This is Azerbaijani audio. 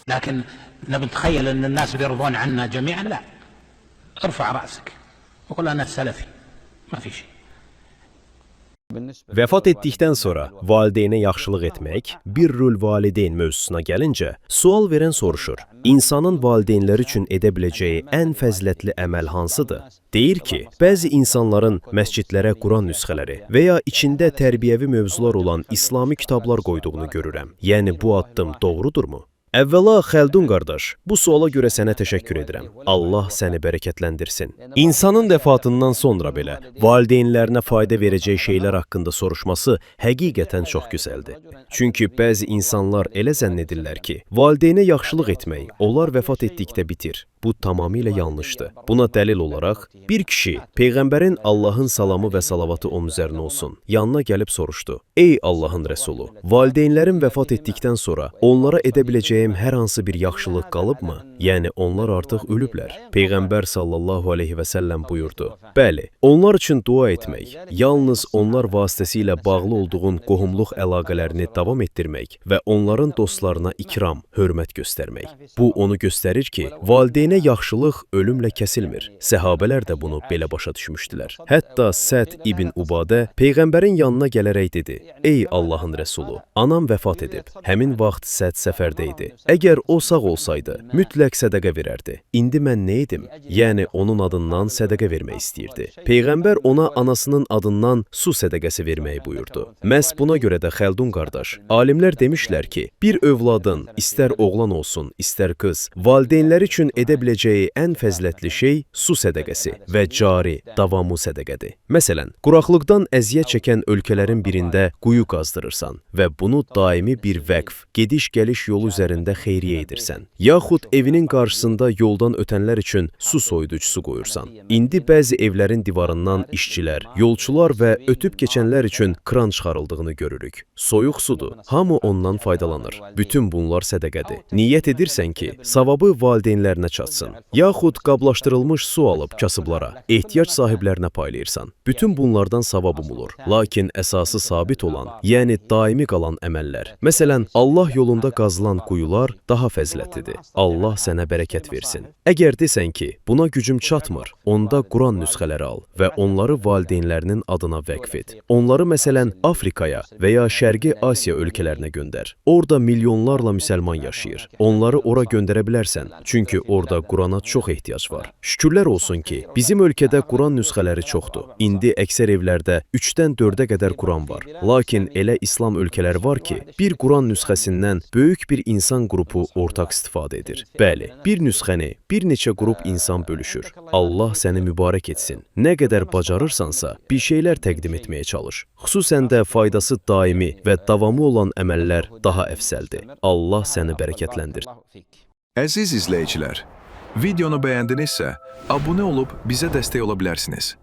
لكن نتخيل أن الناس بيرضون عنا جميعا، لا. ارفع رأسك وقل أنا سلفي، ما في شيء. Vəfat etdikdən sonra valideynə yaxşılıq etmək, birrül valideyn mövzusuna gəlincə, sual verən soruşur, insanın valideynləri üçün edə biləcəyi ən fəzilətli əməl hansıdır? Deyir ki, bəzi insanların məscidlərə Quran nüsxələri və ya içində tərbiyəvi mövzular olan İslami kitablar qoyduğunu görürəm. Yəni bu addım doğrudurmu? Əvvəla Xəldun qardaş, bu suala görə sənə təşəkkür edirəm. Allah səni bərəkətləndirsin. İnsanın vəfatından sonra belə valideynlərinə fayda verəcək şeylər haqqında soruşması həqiqətən çox gözəldir. Çünki bəzi insanlar elə zənn edirlər ki, valideynə yaxşılıq etmək onlar vəfat etdikdə bitir. Bu tamamilə yanlışdır. Buna dəlil olaraq, bir kişi, Peyğəmbərin Allahın salamı və salavatı onun üzərinə olsun, yanına gəlib soruşdu. Ey Allahın Rəsulu, valideynlərim vəfat etdikdən sonra onlara edə biləcəyim hər hansı bir yaxşılıq qalıbmı? Yəni, onlar artıq ölüblər. Peyğəmbər sallallahu aleyhi və səlləm buyurdu. Bəli, onlar üçün dua etmək, yalnız onlar vasitəsilə bağlı olduğun qohumluq əlaqələrini davam etdirmək və onların dostlarına ikram, hörmət göstərmək. Bu, onu göstərir ki, valideynə yaxşılıq ölümlə kəsilmir. Səhabələr də bunu belə başa düşmüşdülər. Hətta Səd ibn Ubadə Peyğəmbərin yanına gələrək dedi, Ey Allahın Rəsulu, anam vəfat edib. Həmin vaxt Səd səfərdə idi. Əgər o sağ olsaydı, mütləq sədəqə verərdi. İndi mən nə edim? Yəni, onun adından sədəqə vermək istəyirdi. Peyğəmbər ona anasının adından su sədəqəsi verməyi buyurdu. Məhz buna görə də Xəldun qardaş, alimlər demişlər ki, bir övladın, istər oğlan olsun, istər qız, valideynləri üçün edə biləcəyi ən fəzilətli şey su sədəqəsi və cari, davamlı sədəqədir. Məsələn, quraqlıqdan əziyyət çəkən ölkələrin birində quyu qazdırırsan və bunu daimi bir vəqf, gediş-gəliş yolu üzərində xeyriyyə edirsən. Yaxud evinin qarşısında yoldan ötənlər üçün su soyuducusu qoyursan. İndi bəzi evlərin divarından işçilər, yolçular və ötüb keçənlər üçün kran çıxarıldığını görürük. Soyuq sudur, hamı ondan faydalanır. Bütün bunlar sədəqədir. Niyyət edirsən ki, savabı valideynlərinə çatsın. Yaxud qablaşdırılmış su alıb kasıblara, ehtiyac sahiblərinə paylayırsan. Bütün bunlardan savab umulur. Lakin əsası sabit olan, yəni daimi qalan əməllər. Məsələn, Allah yolunda qazılan quyular daha fəzilətlidir. Allah sənə bərəkət versin. Əgər desən ki, buna gücüm çatmır, onda Quran nüsxələri al və onları valideynlərinin adına vəqf et. Onları məsələn Afrikaya və ya Şərqi Asiya ölkələrinə göndər. Orada milyonlarla müsəlman yaşayır. Onları ora göndərə bilərsən, çünki orada Qurana çox ehtiyac var. Şükürlər olsun ki, bizim ölkədə Quran nüsxələri çoxdur. İndi əksər evlərdə 3-dən 4-ə qədər Quran var. Lakin elə İslam ölkələri var ki, bir Quran nüsxəsindən böyük bir insan qrupu ortaq istifadə edir. Bəli, bir nüsxəni bir neçə qrup insan bölüşür. Allah səni mübarək etsin. Nə qədər bacarırsansa, bir şeylər təqdim etməyə çalış. Xüsusən də faydası daimi və davamlı olan əməllər daha əfsəldir. Allah səni bərəkətləndir. Əziz izləyicilər, videonu bəyəndinizsə, abunə olub bizə dəstək ola bilərsiniz.